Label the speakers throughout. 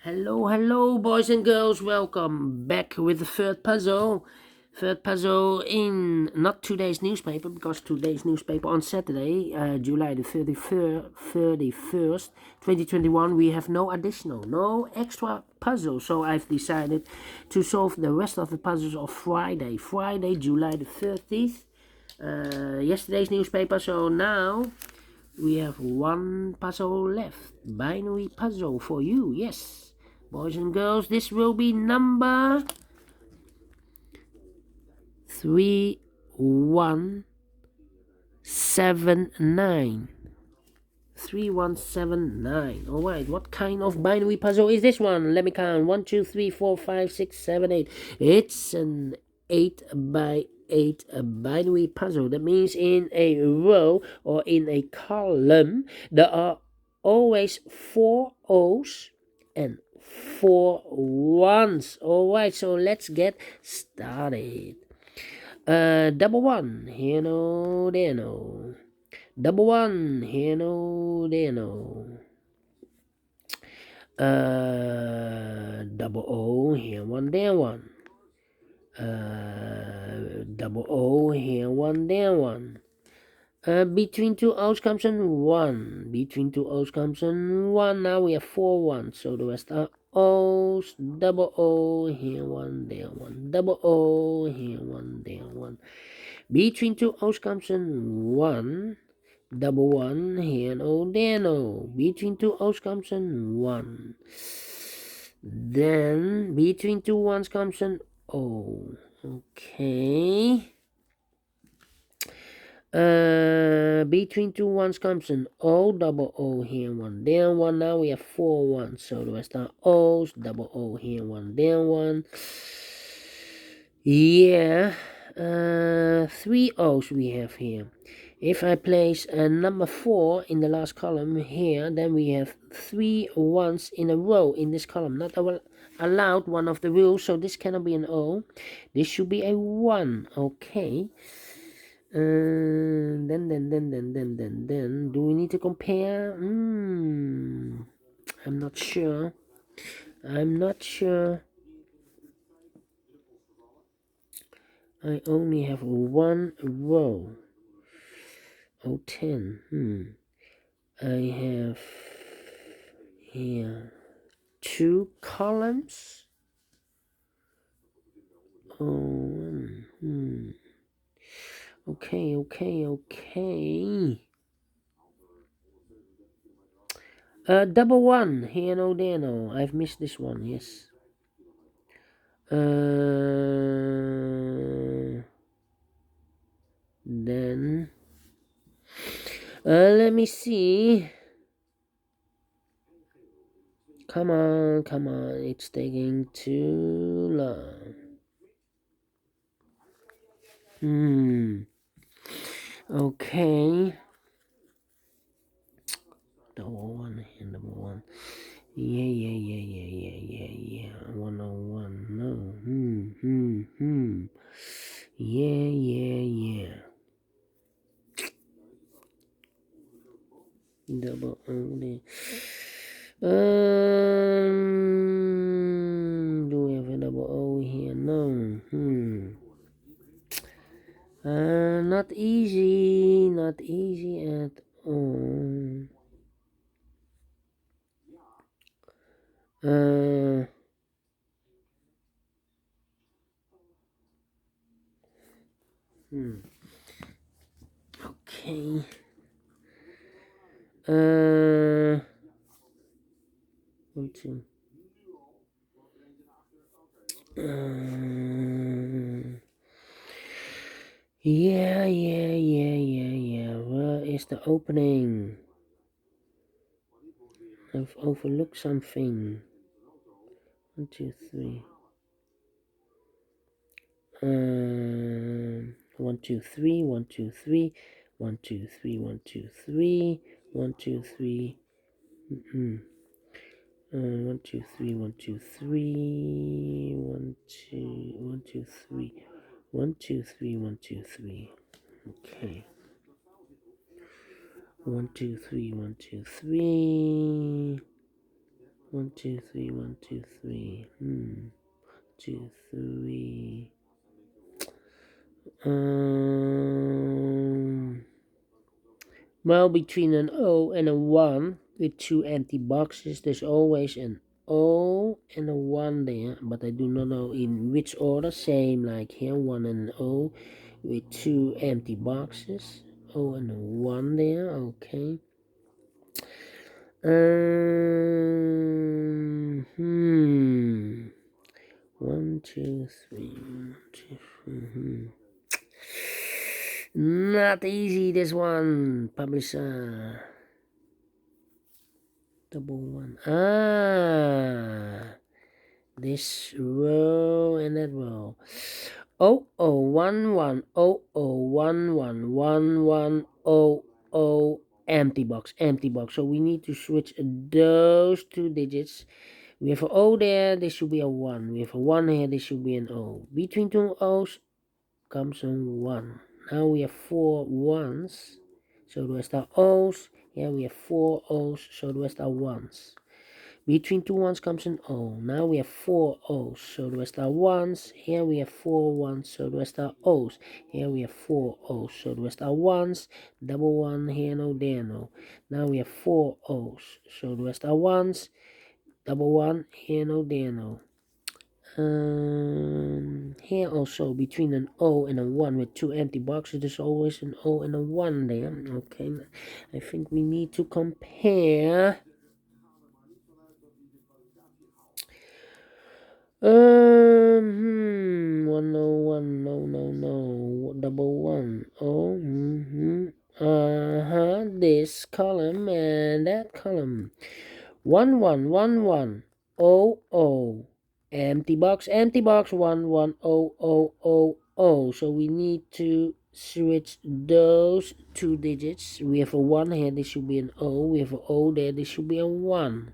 Speaker 1: Hello, boys and girls. Welcome back with the third puzzle. Third puzzle in not today's newspaper, because today's newspaper on Saturday, July the 31st, 2021, we have no extra puzzle. So I've decided to solve the rest of the puzzles of Friday, July the 30th, yesterday's newspaper. So now we have one puzzle left. Binary puzzle for you, yes. Boys and girls, this will be number 3179. 3179. Alright, what kind of binary puzzle is this one? Let me count. 1, 2, 3, 4, 5, 6, 7, 8. It's an 8 by 8 binary puzzle. That means in a row or in a column, there are always 4 O's and 4 ones. Alright, so let's get started. Double one, here no, there no. Double one, here no, there no. Double O, here one, there one. Double O, here one, there one. Between two O's comes an 1. Between two O's comes an 1. Now we have 4 ones, so the rest are O's. Double O, here one, there one. Double O, here one, there one. Between two O's comes an 1. Double 1, here no, there no. Between two O's comes an 1. Then between two ones comes an O. Okay. Between two ones comes an O, double O, here one, there one. Now we have 4 ones, so the rest are O's. Double O, here one, there one. Yeah, 3 O's we have here. If I place a number 4 in the last column here, then we have 3 ones in a row in this column. Not allowed, one of the rules, so this cannot be an O. This should be a 1, okay. Then, do we need to compare? I'm not sure. I only have 1 row. Oh, 10. I have here 2 columns. Okay. Double 1, here no, there no. I've missed this one, yes. Then let me see. Come on, it's taking too long. Okay. Double 1 and double 1. Yeah. 101. No. Yeah. Double only. Do we have a double O here? No. Not easy at all. Okay. 1, 2. Yeah. Where is the opening? I've overlooked something. 1, 2, 3. 1, 2, 3. 1, 2, 3. 1, 2, 3. 1, 2, 3. 1, 2, 3. 1, 2, 3. 1, 2, 3. 1, 2, 3. 1, 2, 3. 1, 2, 3. Okay. 1, 2, 3. 1, 2, 3. 1, 2, 3, 1, 2, 3. 2, 3. Well, between an O and a 1 with 2 empty boxes, there's always an O and a 1 there, but I do not know in which order. Same like here, 1 and an O with 2 empty boxes. O and a 1 there, okay. 1, 2, 3, 1, 2, 3. Not easy, this one, publisher. Double 1. This row and that row. 0011 0011 1100 empty box. So we need to switch those 2 digits. We have an O there, this should be a 1. We have a 1 here, this should be an O. Between 2 O's comes a 1. Now we have 4 1s, so the rest are O's. Here we have 4 O's, so the rest are 1s. Between 2 1s comes an O. Now we have 4 O's, so the rest are 1s. Here we have 4 1s, so the rest are O's. Here we have 4 O's, so the rest are 1s. Double 1, here no, there no. Now we have 4 O's, so the rest are 1s. Double 1, here no, there no. Here also between an O and a 1 with 2 empty boxes, there's always an O and a 1 there. Okay, I think we need to compare. 101, no, double 1, this column and that column. 1111 00 empty box 110000. So we need to switch those 2 digits. We have a 1 here, this should be an O. We have an O there, this should be a 1.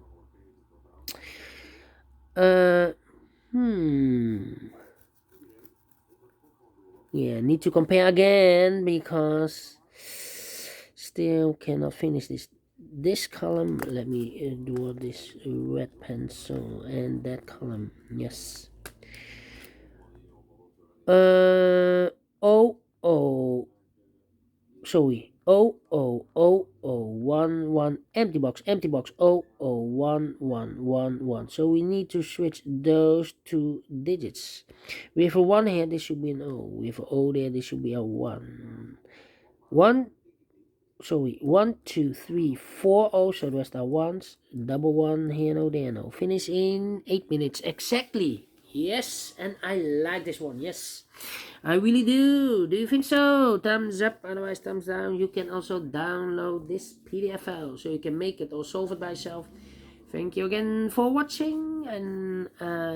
Speaker 1: Yeah, need to compare again because still cannot finish this column. Let me do this red pencil and that column. Yes. Sorry. 000011 empty box 001111. So we need to switch those 2 digits. We have a 1 here, this should be an O. We have an O there, this should be a 1. 1, 2, 3, 4 O's, so the rest are 1s. Double 1, here no, there no. Finish in 8 minutes exactly. Yes, and I like this one. Yes, I really do. Do you think so? Thumbs up, otherwise thumbs down. You can also download this PDF file so you can make it or solve it by yourself. Thank you again for watching, and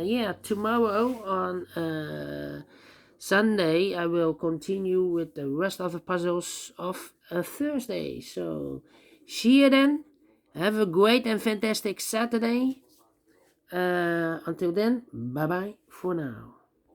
Speaker 1: yeah, tomorrow on Sunday I will continue with the rest of the puzzles of Thursday. So see you then. Have a great and fantastic Saturday. Until then, bye bye for now.